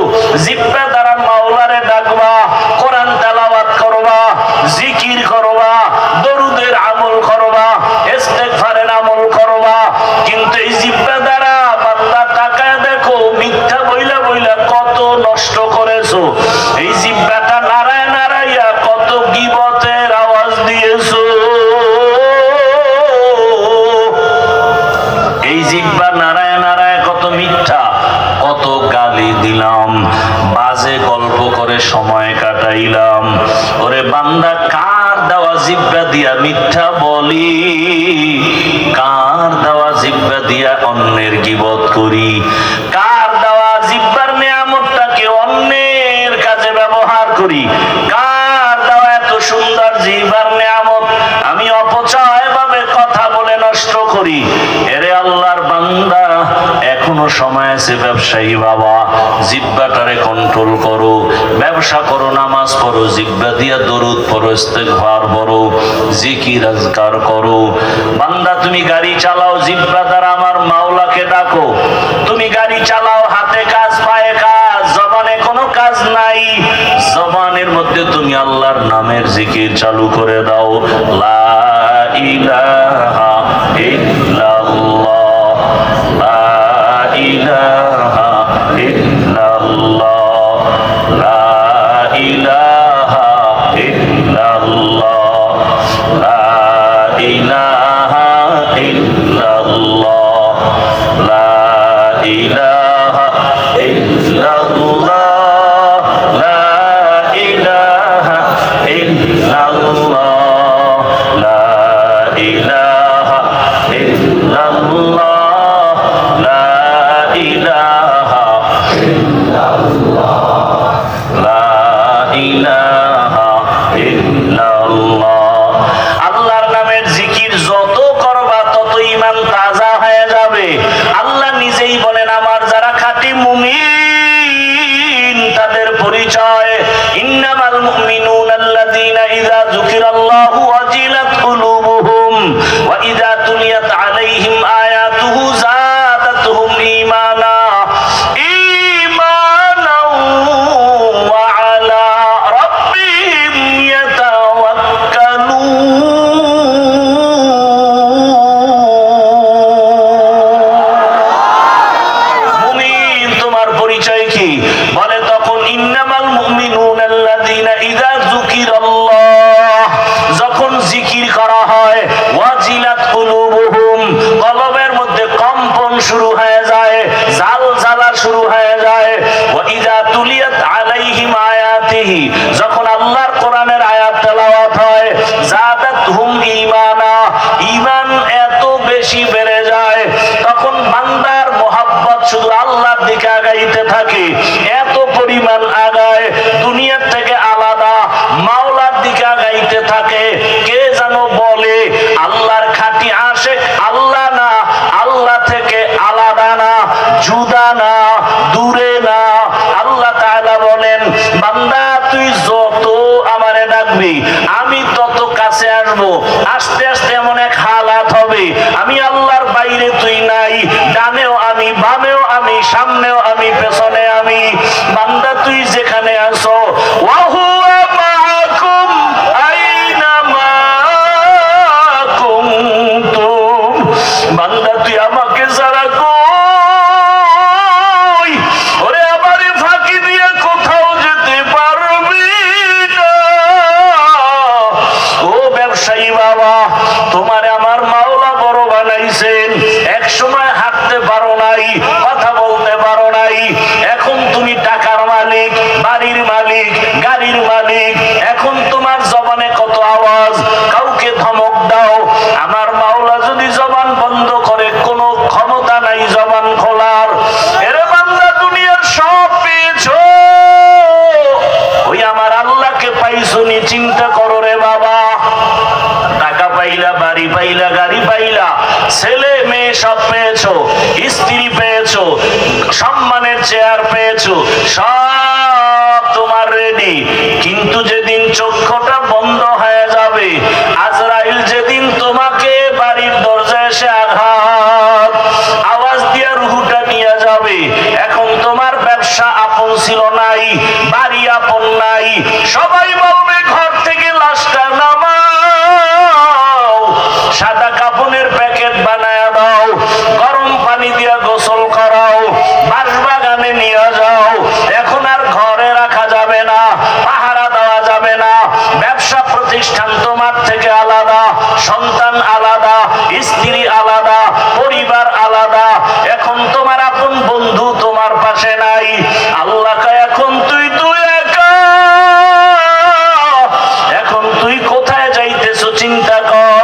জিহ্বা দ্বারা মাওলারে ডাকবা, কোরআন তেলাওয়াত করবা, জিকির করবা, দরুদের আমল করবা, ইস্তেগফারের আমল করবা। কিন্তু এই জিহ্বা দ্বারা বান্দা তাকায় দেখো মিথ্যা বইলা বইলা কত নষ্ট করেছো, এই জিহ্বাটা নারায় নারাইয়া কত গীবতের আওয়াজ দিয়েছো, এই জিহ্বা নারায় নারায় কত মিথ্যা, কত গালি দিলাম, বাজে গল্প করে সময় কাটাইলাম। ওরে বান্দা কার দেওয়া জিহ্বা দিয়া মিথ্যা বলি, কার দেওয়া জিহ্বা দিয়া অন্যের গীবত করি, কার দেওয়া জিহ্বার নিয়ামতটাকে অন্যের কাজে ব্যবহার করি, কার দেওয়া এত সুন্দর জিহ্বার নিয়ামত আমি অপচয় ভাবে কথা বলে নষ্ট করি। এরে আল্লাহর বান্দা এখনো সময় আছে ব্যবসায়ী বাবা, জিহ্বাটারে কন্ট্রোল করো, ব্যবসা করো, নামাজ পড়ো, জিহ্বা দিয়া দরুদ পড়ো, ইস্তেগফার পড়ো, জিকির আজকার করো। বান্দা তুমি গাড়ি চালাও, জিহ্বা দ্বারা আমার মাওলাকে ডাকো। তুমি গাড়ি চালাও, হাতে কাজ পায়ে কাজ, জবানে কোনো কাজ নাই, জবানের মধ্যে তুমি আল্লাহর নামের জিকির চালু করে দাও। লা ইলাহা ইল্লাল্লাহ, লা ইলাহা ইল্লাল্লাহ, লা ইলাহা ইল্লাল্লাহ, লা ইলাহা ইল্লাল্লাহ, লা ইলাহা ইল্লাল্লাহ, লা ইলাহা ইল্লাল্লাহ, লা ইলাহা ইল্লাল্লাহ, লা ইলাহা ইল্লাল্লাহ, লা ইলাহা ইল্লাল্লাহ। আল্লাহর নামের জিকির যত করবা তত ঈমান তাজা হয়ে যাবে। আল্লাহ নিজেই বলেন আমার যারা খাঁটি মুমিন তাদের পরিচয়, ইন্নামাল মুমিনুনা আল্লাযীনা ইযা যুকিরাল্লাহু ওয়াজিলাত কুলুবুহুম ওয়া ইযা তুলিয়াত আলাইহিম আয়াতুহু যাদাতুহুম ঈমানা ঈমানাও ওয়া আলা রাব্বিহিম ইয়াতাওয়াক্কালুন। মুমিন তোমার পরিচয় কি? বলে তখন ইন্নামা ইন্নামাল মুমিনুনাল্লাযীনা ইযা যুকিরাল্লাহ, যখন জিকির করা হয়, ওয়াজিলাত কুলুবুহুম, কলবের মধ্যে কম্পন শুরু হয়ে যায়, জালজালা শুরু হয়ে যায়। ওয়া ইযা তুলিয়াত আলাইহিম আয়াতিহি, যখন আল্লাহর কোরআনের আয়াত তেলাওয়াত হয়, যাদাতহুম ঈমানা, ঈমান এত বেশি বেড়ে যায়, তখন বান্দার মোহাব্বত শুধু আল্লাহর দিকে আগাইতে থাকে, এত পরিমাণ আগায়, দুনিয়ার থেকে আলাদা মাওলার দিকে আগাইতে থাকে। কে যেন বলে আল্লাহর খাঁটি আশিক আল্লাহ না, আল্লাহ থেকে আলাদা না, জুদা না, দূরে না। আল্লাহ তাআলা বলেন, বান্দা তুই যত আমারে ডাকবি আমি তত কাছে আসবো। আস্তে আস্তে এমন এক হালাত হবে, আমি আল্লাহর বাইরে তুই নাই, ডানেও আমি, বামেও আমি, সামনেও আমি, পেছনে আমি। বান্দা তুই যেখানে আসো, ওয়াহুয়া মাআকুম আইনামা কুনতুম, বান্দা তুই আমাকে যারা কই, ওরে আমারে ফাঁকি দিয়ে কোথাও যেতে পারবি না। ও ব্যবসায়ী বাবা, তোমারে আমার মাওলা বড় বানাইছেন। এক সময় হাঁটতে পারো নাই, কথা বলতে পারো নাই, এখন তুমি টাকার মালিক, বাড়ির মালিক, গাড়ির মালিক, এখন তোমার জবানে কত আওয়াজ, কাউকে ধমক দাও। আমার মাওলা যদি জবান বন্ধ করে, কোনো ক্ষমতা নাই জবান খোলার। এরে বান্দা, দুনিয়ার সব পেয়েছো, ওই আমার আল্লাহকে পাইছো নি? চিন্তা করো রে বাবা। টাকা পাইলা, বাড়ি পাইলা, গাড়ি পাইলা, ছেলে মেয়ে সব পেয়েছো, স্ত্রী পেয়েছো, সম্মানের চেয়ার পেয়েছো, সব তোমার রেডি। কিন্তু যেদিন চক্ষুটা বন্ধ হয়ে যাবে, আজরাইল যেদিন তোমাকে বাড়ির দরজায় এসে আঘাত আওয়াজ দিয়া রুহুটা নিয়ে যাবে, এখন তোমার ব্যবসা আপন ছিল নাই, বাড়ি আপন নাই, সবাই বলবে ঘর থেকে লাশটা নামাও, সাদা কাপড়ের প্যাকেট বানায়া দাও, গরম পানি দিয়া গোসল করাও, বাঁশবাগানে নিয়ে যাও। এখন আর ঘরে রাখা যাবে না, পাহারা দেওয়া যাবে না। ব্যবসা প্রতিষ্ঠান তোমার থেকে আলাদা, সন্তান আলাদা, স্ত্রী আলাদা, পরিবার আলাদা। এখন তোমার আপন বন্ধু তোমার পাশে নাই। আল্লাহ কয়, এখন তুই একা, এখন তুই কোথায় যাইতেছো চিন্তা কর।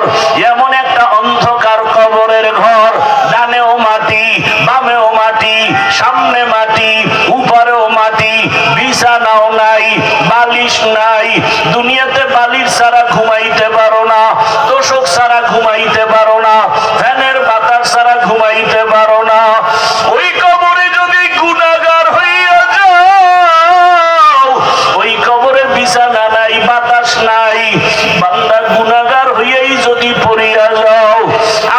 এমন একটা অন্ধকার কবরের ঘর, ডানেও মাটি, বামেও মাটি, সামনে মাটি, উপরেও মাটি, বিছানাও নাই, বালিশ নাই। দুনিয়াতে বালিশ ছাড়া ঘুমাইতে পারো না, তোষক ছাড়া ঘুমাইতে পারো না, ফ্যানের বাতাস ছাড়া ঘুমাইতে পারো না। ওই কবরে যদি গুনাহগার হইয়া যাও, ওই কবরে বিছানা নাই, বাতাস নাই, বান্দা গুনাহগার হইয়াই যদি পড়িয়া যাও,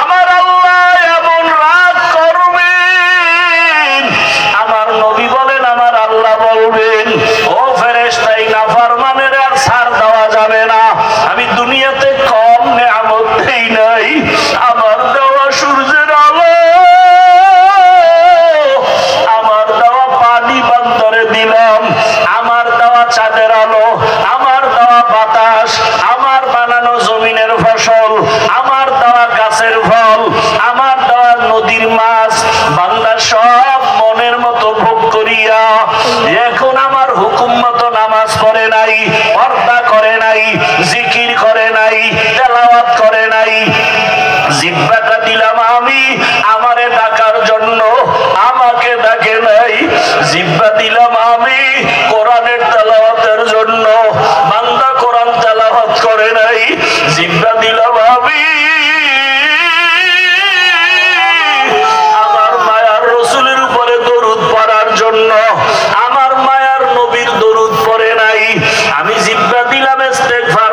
আমার আল্লাহ এমন রাগ করবেন। আমার নবী বলেন, আমার আল্লাহ বলবেন, ও ফেরেশতাই, নাফরমানের আর ছাড় দেওয়া যাবে না। আমি দুনিয়াতে কম নেয়ামত দেই নাই, আমার দেওয়া সূর্যের আলো, আমার দেওয়া পানি বান্দরে দিলাম, আমার দেওয়া চাঁদের আলো, আমার দেওয়া বাতাস, আমার বানানো জমিনের ফসল, আমার দেওয়া গাছের ফল, আমার দেওয়া নদীর মাছ, বান্দা সব মনের মতো ভোগ করিয়া এখন আমার হুকুম মতো নামাজ পড়ে নাই, পর্দা করে নাই, জিকির করে নাই, তেলাওয়াত করে নাই। জিহ্বাটা দিলাম আমি আমারে ডাকার জন্য, আমাকে ডাকে নাই। জিহ্বা দিলাম আমি কোরআনের তেলাওয়াতের জন্য, বান্দা কোরআন তেলাওয়াত করে নাই। জিহ্বা দিলাম আমি আমার মায়ার রাসূলের উপরে দরুদ পড়ার জন্য, আমার মায়ার নবীর দরুদ পড়ে নাই। আমি জিহ্বা দিলাম ইস্তেগফার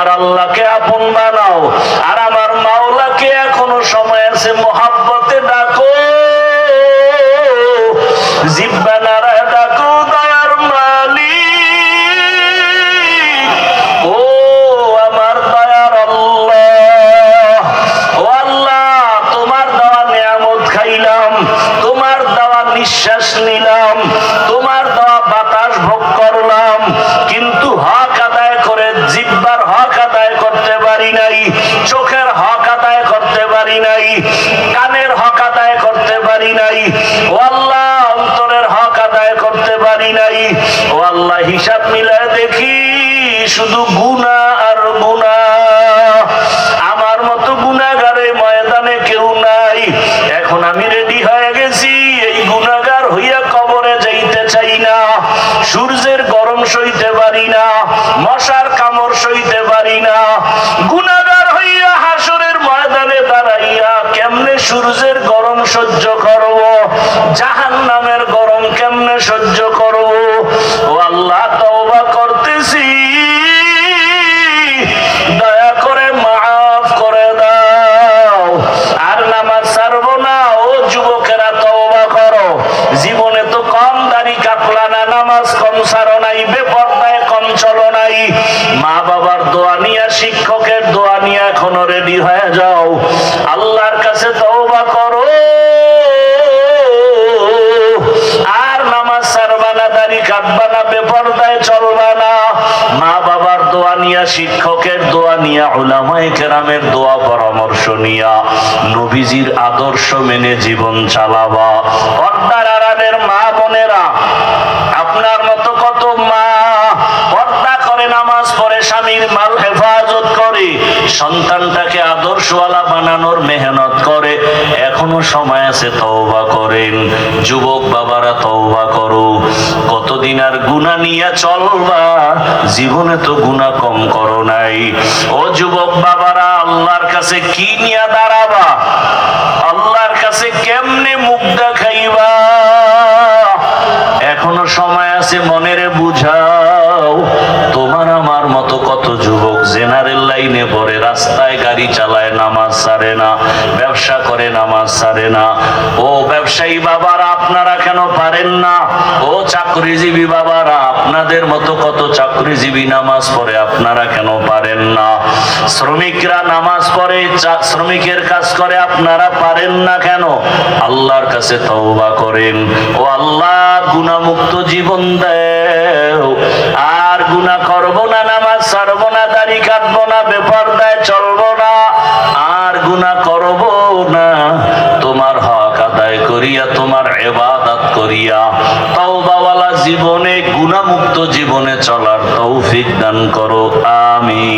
আমার আল্লাহকে আপন বানাও, আর আমার মাওলাকে এখনো সময় আছে মোহাব্বতে ডাকো, জিহ্বা নাড়ায় ডাকো দয়ার মালিক, ও আমার দয়ার আল্লাহ। ও আল্লাহ, তোমার দেওয়া নিয়ামত খাইলাম, তোমার দেওয়া নিঃশ্বাস নিলাম, তোমার দেওয়া বাতাস ভোগ করলাম, কিন্তু হক আদায় করে জিহ্বার হক আদায় করতে পারি নাই, চোখের হক আদায় করতে পারি নাই, কানের হক আদায় করতে পারি নাই, ও আল্লাহ অন্তরের হক আদায় করতে পারি নাই। ও আল্লাহ, হিসাব মিলায় দেখি শুধু গুনাহ আর গুনাহ। আমার মতো গুনাহগারে ময়দানে কেউ নাই। এখন আমি রেডি হয়ে গেছি, এই গুনাহগার হইয়া কবরে যাইতে চাই না। সূর্যের গরম সইতে পারি না, মশার কামড় সইতে পারি না। গুনাহগার হইয়া হাসরের ময়দানে দাঁড়াইয়া কেমনে সূর্যের গরম সহ্য করব, জাহান্নামের গরম কেমনে সহ্য করব। ও আল্লাহ, তওবা করতেছি, দয়া করে মাফ করে দাও, আর নামাজ ছাড়বো না। ও যুবকেরা, তওবা করো। জীবনে তো কম দাড়ি কাটলা না, নামাজ কম ছাড়ো নাই, বেপরদায় কম চলো নাই। মা বাবার দোয়া নিয়া, শিক্ষকের দোয়া নিয়া এখনো রেডি হয়ে যাও। আল্লাহর কাছে তওবা করো, আর নামাজ ছাড়বা না, দাড়ি কাটবা না, বেপরদায় চলবা না। মা বাবার দোয়া নিয়া, শিক্ষকের দোয়া নিয়া, উলামায়ে কেরামের দোয়া পরামর্শ নিয়া, নবীজির আদর্শ মেনে জীবন চালাবা। পর্দার আড়ালের মা বোনেরা, আপনার মতো কত মা পর্দা করে, নামাজ পড়ে, স্বামীর মাল হেফাজত করে, সন্তানটাকে আদর্শওয়ালা বানানোর মেহনত করে। এখনো সময় আছে, তওবা করেন। যুবক বাবারা, তওবা করো। কতদিন আর গুনাহ নিয়ে চলবা? জীবনে তো গুনাহ কম করো নাই। ও যুবক বাবারা, আল্লাহর কাছে কি নিয়ে দাঁড়াবা? আল্লাহর কাছে কেমনে মুখ দেখাইবা? এখনো সময় আছে, মনেরে বুঝাও। তোমার আমার মতো কত যুবক জেনারেল লাইনে পড়ে, রাস্তায় গাড়ি চালায়, নামাজ ছাড়ে না, ব্যবসা করে, নামাজ ছাড়ে না। ও ব্যবসায়ী বাবারা, আপনারা কেন পারেন না? ও চাকরিজীবী বাবারা, আপনাদের মতো কত চাকরিজীবী নামাজ পড়ে, আপনারা কেন পারেন না? শ্রমিকরা নামাজ পড়ে, শ্রমিকের কাজ করে, আপনারা পারেন না কেন? আল্লাহর কাছে তওবা করেন। ও আল্লাহ, গুনাহমুক্ত জীবন দাও, আর গুনাহ করব না, নামাজ ছাড়বো না, দাড়ি কাটবো না, বেপরদায় চলবো না, আর গুনাহ করব না। তোমার হক আদায় করিয়া, তোমার ইবাদত করিয়া, তওবাওয়ালা জীবনে, গুনাহমুক্ত জীবনে চলার তৌফিক দান করো। আমিন।